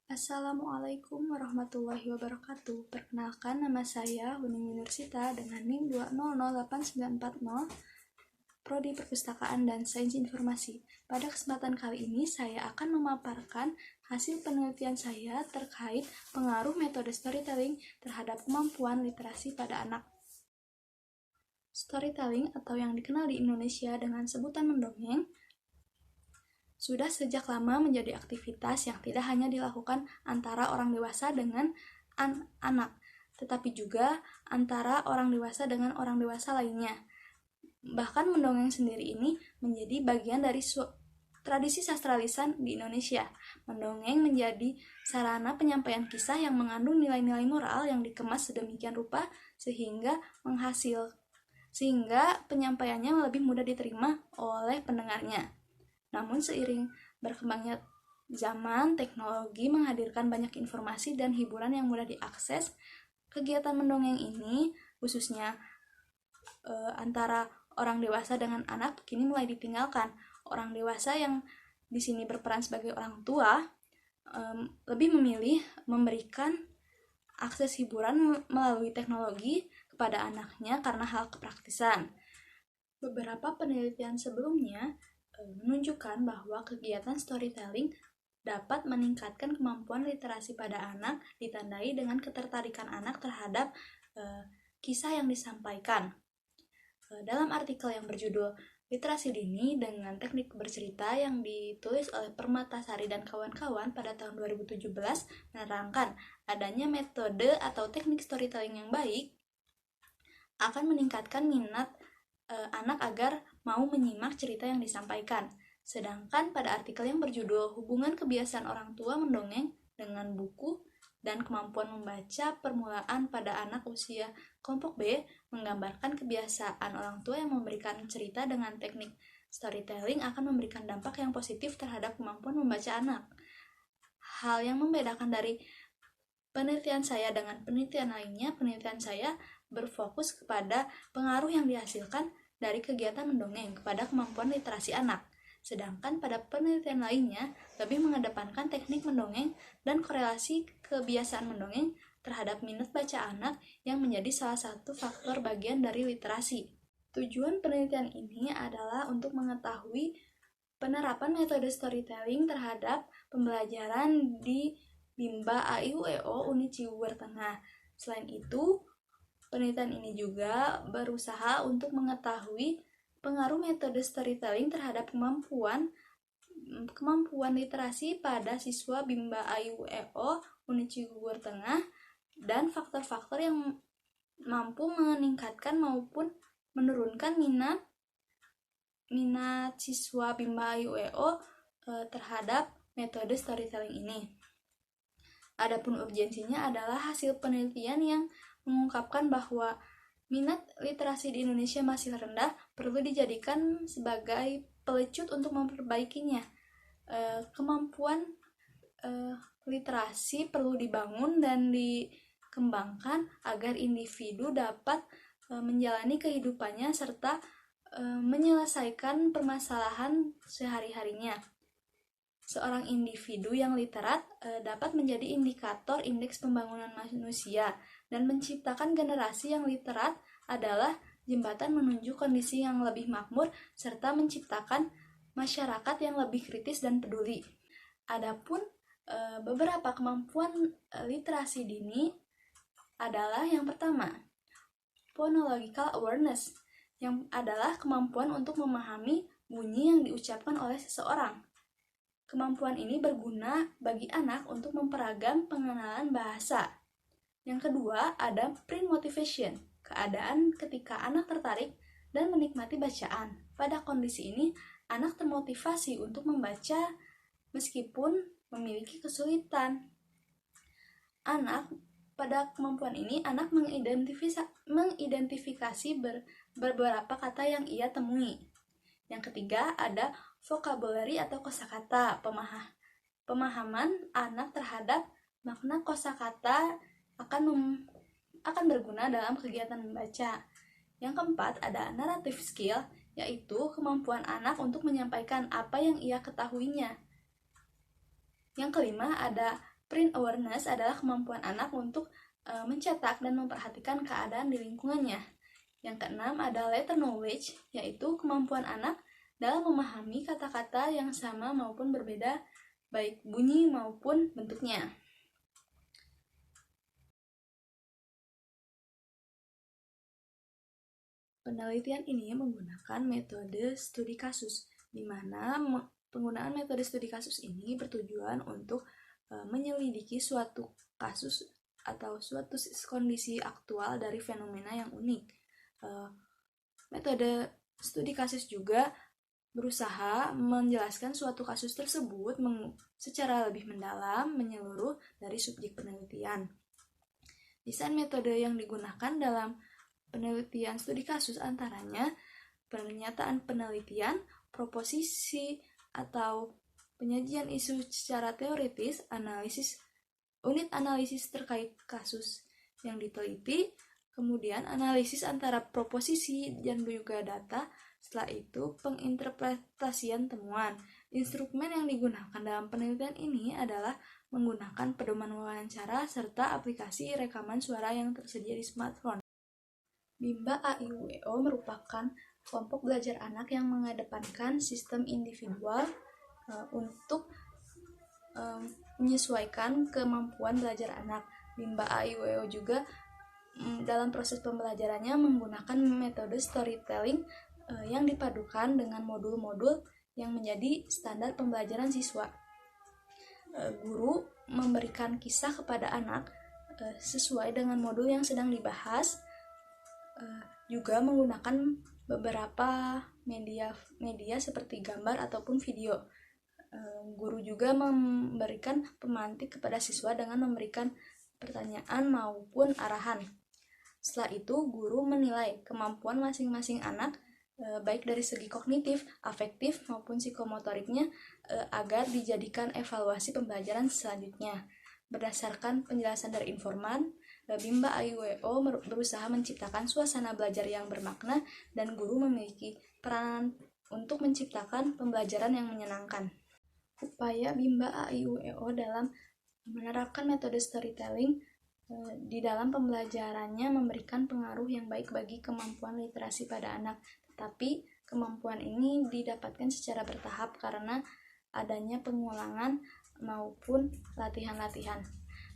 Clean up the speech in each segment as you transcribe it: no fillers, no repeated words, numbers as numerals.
Assalamualaikum warahmatullahi wabarakatuh. Perkenalkan, nama saya Huning Yunursita dengan NIM 2008940, Prodi Perpustakaan dan Sains Informasi. Pada kesempatan kali ini, saya akan memaparkan hasil penelitian saya terkait pengaruh metode storytelling terhadap kemampuan literasi pada anak. Storytelling atau yang dikenal di Indonesia dengan sebutan mendongeng sudah sejak lama menjadi aktivitas yang tidak hanya dilakukan antara orang dewasa dengan anak, tetapi juga antara orang dewasa dengan orang dewasa lainnya. Bahkan mendongeng sendiri ini menjadi bagian dari tradisi sastra lisan di Indonesia. Mendongeng menjadi sarana penyampaian kisah yang mengandung nilai-nilai moral yang dikemas sedemikian rupa sehingga penyampaiannya lebih mudah diterima oleh pendengarnya. Namun seiring berkembangnya zaman, teknologi menghadirkan banyak informasi dan hiburan yang mudah diakses. Kegiatan mendongeng ini, khususnya antara orang dewasa dengan anak, kini mulai ditinggalkan. Orang dewasa yang di sini berperan sebagai orang tua lebih memilih memberikan akses hiburan melalui teknologi kepada anaknya karena hal kepraktisan. Beberapa penelitian sebelumnya menunjukkan bahwa kegiatan storytelling dapat meningkatkan kemampuan literasi pada anak, ditandai dengan ketertarikan anak terhadap kisah yang disampaikan. Dalam artikel yang berjudul Literasi Dini dengan Teknik Bercerita yang ditulis oleh Permatasari dan kawan-kawan pada tahun 2017 menerangkan adanya metode atau teknik storytelling yang baik akan meningkatkan minat anak agar mau menyimak cerita yang disampaikan. Sedangkan pada artikel yang berjudul Hubungan Kebiasaan Orang Tua Mendongeng dengan Buku dan Kemampuan Membaca Permulaan pada Anak Usia Kelompok B menggambarkan kebiasaan orang tua yang memberikan cerita dengan teknik storytelling akan memberikan dampak yang positif terhadap kemampuan membaca anak. Hal yang membedakan dari penelitian saya dengan penelitian lainnya, penelitian saya berfokus kepada pengaruh yang dihasilkan dari kegiatan mendongeng kepada kemampuan literasi anak. Sedangkan pada penelitian lainnya lebih mengedepankan teknik mendongeng dan korelasi kebiasaan mendongeng terhadap minat baca anak yang menjadi salah satu faktor bagian dari literasi. Tujuan penelitian ini adalah untuk mengetahui penerapan metode storytelling terhadap pembelajaran di Bimba AIUEO Unit Cibubur Tengah. Selain itu, penelitian ini juga berusaha untuk mengetahui pengaruh metode storytelling terhadap kemampuan literasi pada siswa Bimba AIUEO Unit Cibubur Tengah dan faktor-faktor yang mampu meningkatkan maupun menurunkan minat siswa Bimba AIUEO terhadap metode storytelling ini. Adapun urgensinya adalah hasil penelitian yang mengungkapkan bahwa minat literasi di Indonesia masih rendah, perlu dijadikan sebagai pelecut untuk memperbaikinya. Kemampuan literasi perlu dibangun dan dikembangkan agar individu dapat menjalani kehidupannya serta menyelesaikan permasalahan sehari-harinya. Seorang individu yang literat dapat menjadi indikator indeks pembangunan manusia, dan menciptakan generasi yang literat adalah jembatan menuju kondisi yang lebih makmur serta menciptakan masyarakat yang lebih kritis dan peduli. Adapun beberapa kemampuan literasi dini adalah yang pertama, phonological awareness, yang adalah kemampuan untuk memahami bunyi yang diucapkan oleh seseorang. Kemampuan ini berguna bagi anak untuk memperagam pengenalan bahasa. Yang kedua, ada print motivation, keadaan ketika anak tertarik dan menikmati bacaan. Pada kondisi ini, anak termotivasi untuk membaca meskipun memiliki kesulitan. Pada kemampuan ini, anak mengidentifikasi beberapa kata yang ia temui. Yang ketiga, ada vocabulary atau kosakata. Pemahaman anak terhadap makna kosakata akan berguna dalam kegiatan membaca. Yang keempat, ada narrative skill, yaitu kemampuan anak untuk menyampaikan apa yang ia ketahuinya. Yang kelima, ada Print awareness adalah kemampuan anak untuk mencetak dan memperhatikan keadaan di lingkungannya. Yang keenam ada letter knowledge, yaitu kemampuan anak dalam memahami kata-kata yang sama maupun berbeda, baik bunyi maupun bentuknya. Penelitian ini menggunakan metode studi kasus, di mana penggunaan metode studi kasus ini bertujuan untuk menyelidiki suatu kasus atau suatu kondisi aktual dari fenomena yang unik. Metode studi kasus juga berusaha menjelaskan suatu kasus tersebut secara lebih mendalam, menyeluruh dari subjek penelitian. Desain metode yang digunakan dalam penelitian studi kasus antaranya pernyataan penelitian, proposisi atau penyajian isu secara teoritis, unit analisis terkait kasus yang diteliti, kemudian analisis antara proposisi dan juga data, setelah itu penginterpretasian temuan. Instrumen yang digunakan dalam penelitian ini adalah menggunakan pedoman wawancara serta aplikasi rekaman suara yang tersedia di smartphone. Bimba AIUEO merupakan kelompok belajar anak yang mengedepankan sistem individual untuk menyesuaikan kemampuan belajar anak. Bimba AIUEO juga dalam proses pembelajarannya menggunakan metode storytelling yang dipadukan dengan modul-modul yang menjadi standar pembelajaran siswa. Guru memberikan kisah kepada anak sesuai dengan modul yang sedang dibahas, juga menggunakan beberapa media seperti gambar ataupun video. Guru juga memberikan pemantik kepada siswa dengan memberikan pertanyaan maupun arahan. Setelah itu, guru menilai kemampuan masing-masing anak baik dari segi kognitif, afektif maupun psikomotoriknya agar dijadikan evaluasi pembelajaran selanjutnya. Berdasarkan penjelasan dari informan, Bimba AIUEO berusaha menciptakan suasana belajar yang bermakna dan guru memiliki peranan untuk menciptakan pembelajaran yang menyenangkan. Upaya Bimba AIUEO dalam menerapkan metode storytelling di dalam pembelajarannya memberikan pengaruh yang baik bagi kemampuan literasi pada anak, tetapi kemampuan ini didapatkan secara bertahap karena adanya pengulangan maupun latihan-latihan.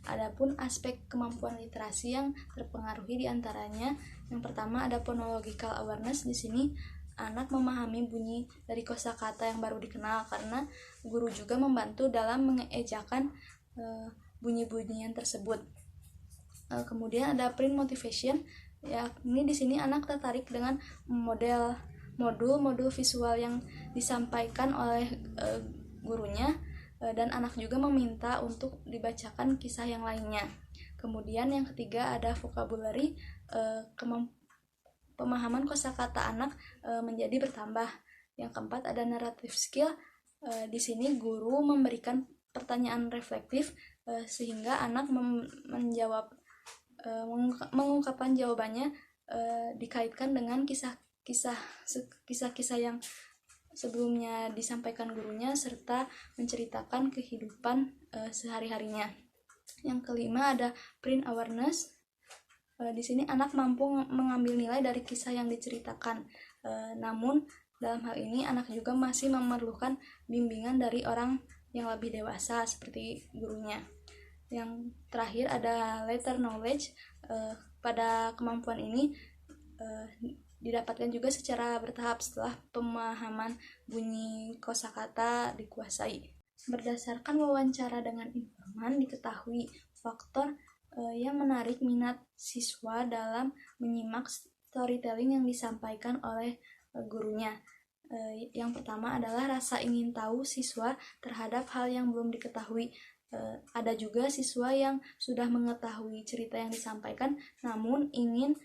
Adapun aspek kemampuan literasi yang terpengaruhi diantaranya, yang pertama ada phonological awareness. Di sini anak memahami bunyi dari kosakata yang baru dikenal karena guru juga membantu dalam mengejakan bunyi-bunyian tersebut. Kemudian ada print motivation, yakni di sini anak tertarik dengan modul visual yang disampaikan oleh gurunya, dan anak juga meminta untuk dibacakan kisah yang lainnya. Kemudian yang ketiga ada vocabulary, pemahaman kosakata anak menjadi bertambah. Yang keempat ada narrative skill, di sini guru memberikan pertanyaan reflektif sehingga anak mengungkapkan jawabannya dikaitkan dengan kisah-kisah yang sebelumnya disampaikan gurunya serta menceritakan kehidupan sehari-harinya. Yang kelima ada print awareness. Di sini anak mampu mengambil nilai dari kisah yang diceritakan. Namun dalam hal ini anak juga masih memerlukan bimbingan dari orang yang lebih dewasa seperti gurunya. Yang terakhir ada letter knowledge. Pada kemampuan ini didapatkan juga secara bertahap setelah pemahaman bunyi kosakata dikuasai. Berdasarkan wawancara dengan informan, diketahui faktor yang menarik minat siswa dalam menyimak storytelling yang disampaikan oleh gurunya. Yang pertama adalah rasa ingin tahu siswa terhadap hal yang belum diketahui. Ada juga siswa yang sudah mengetahui cerita yang disampaikan, namun ingin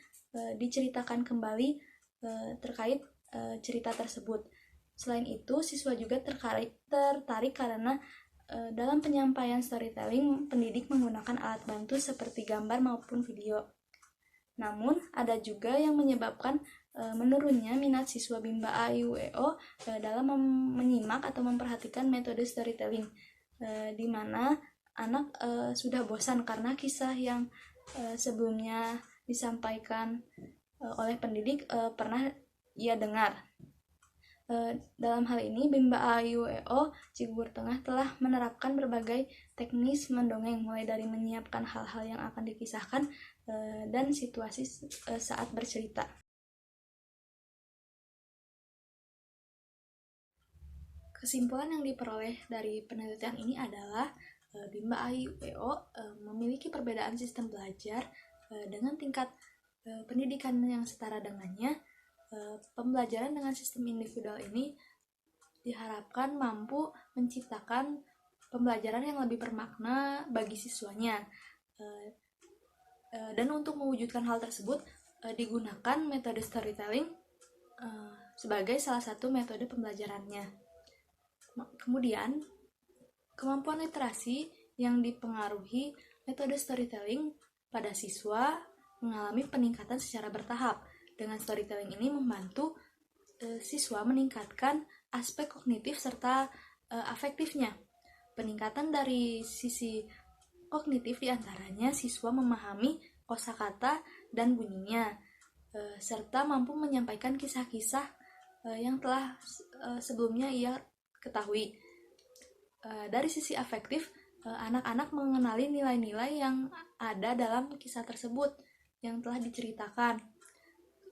diceritakan kembali terkait cerita tersebut. Selain itu, siswa juga tertarik karena dalam penyampaian storytelling, pendidik menggunakan alat bantu seperti gambar maupun video. Namun, ada juga yang menyebabkan menurunnya minat siswa Bimba AIUEO dalam menyimak atau memperhatikan metode storytelling, di mana anak sudah bosan karena kisah yang sebelumnya disampaikan oleh pendidik pernah ia dengar. Dalam hal ini, Bimba AIUEO Cibubur Tengah telah menerapkan berbagai teknis mendongeng, mulai dari menyiapkan hal-hal yang akan dikisahkan dan situasi saat bercerita. Kesimpulan yang diperoleh dari penelitian ini adalah Bimba AIUEO memiliki perbedaan sistem belajar dengan tingkat pendidikan yang setara dengannya. Pembelajaran dengan sistem individual ini diharapkan mampu menciptakan pembelajaran yang lebih bermakna bagi siswanya. Dan untuk mewujudkan hal tersebut digunakan metode storytelling sebagai salah satu metode pembelajarannya. Kemudian, kemampuan literasi yang dipengaruhi metode storytelling pada siswa mengalami peningkatan secara bertahap. Dengan storytelling ini membantu siswa meningkatkan aspek kognitif serta afektifnya. Peningkatan dari sisi kognitif diantaranya siswa memahami kosakata dan bunyinya, serta mampu menyampaikan kisah-kisah yang telah sebelumnya ia ketahui. Dari sisi afektif, anak-anak mengenali nilai-nilai yang ada dalam kisah tersebut yang telah diceritakan.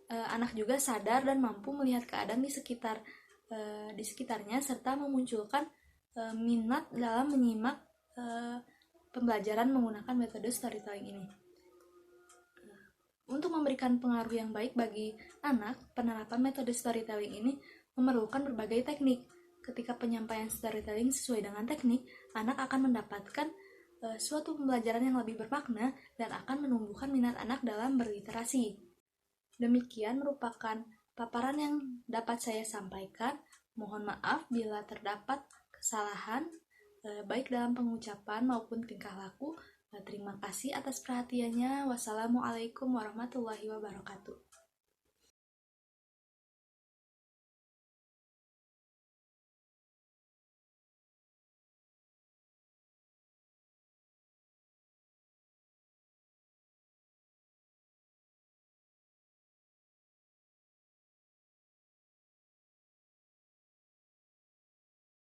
Anak juga sadar dan mampu melihat keadaan di sekitarnya serta memunculkan minat dalam menyimak pembelajaran menggunakan metode storytelling ini. Untuk memberikan pengaruh yang baik bagi anak, penerapan metode storytelling ini memerlukan berbagai teknik. Ketika penyampaian storytelling sesuai dengan teknik, anak akan mendapatkan suatu pembelajaran yang lebih bermakna dan akan menumbuhkan minat anak dalam berliterasi. Demikian merupakan paparan yang dapat saya sampaikan. Mohon maaf bila terdapat kesalahan baik dalam pengucapan maupun tingkah laku. Terima kasih atas perhatiannya. Wassalamualaikum warahmatullahi wabarakatuh.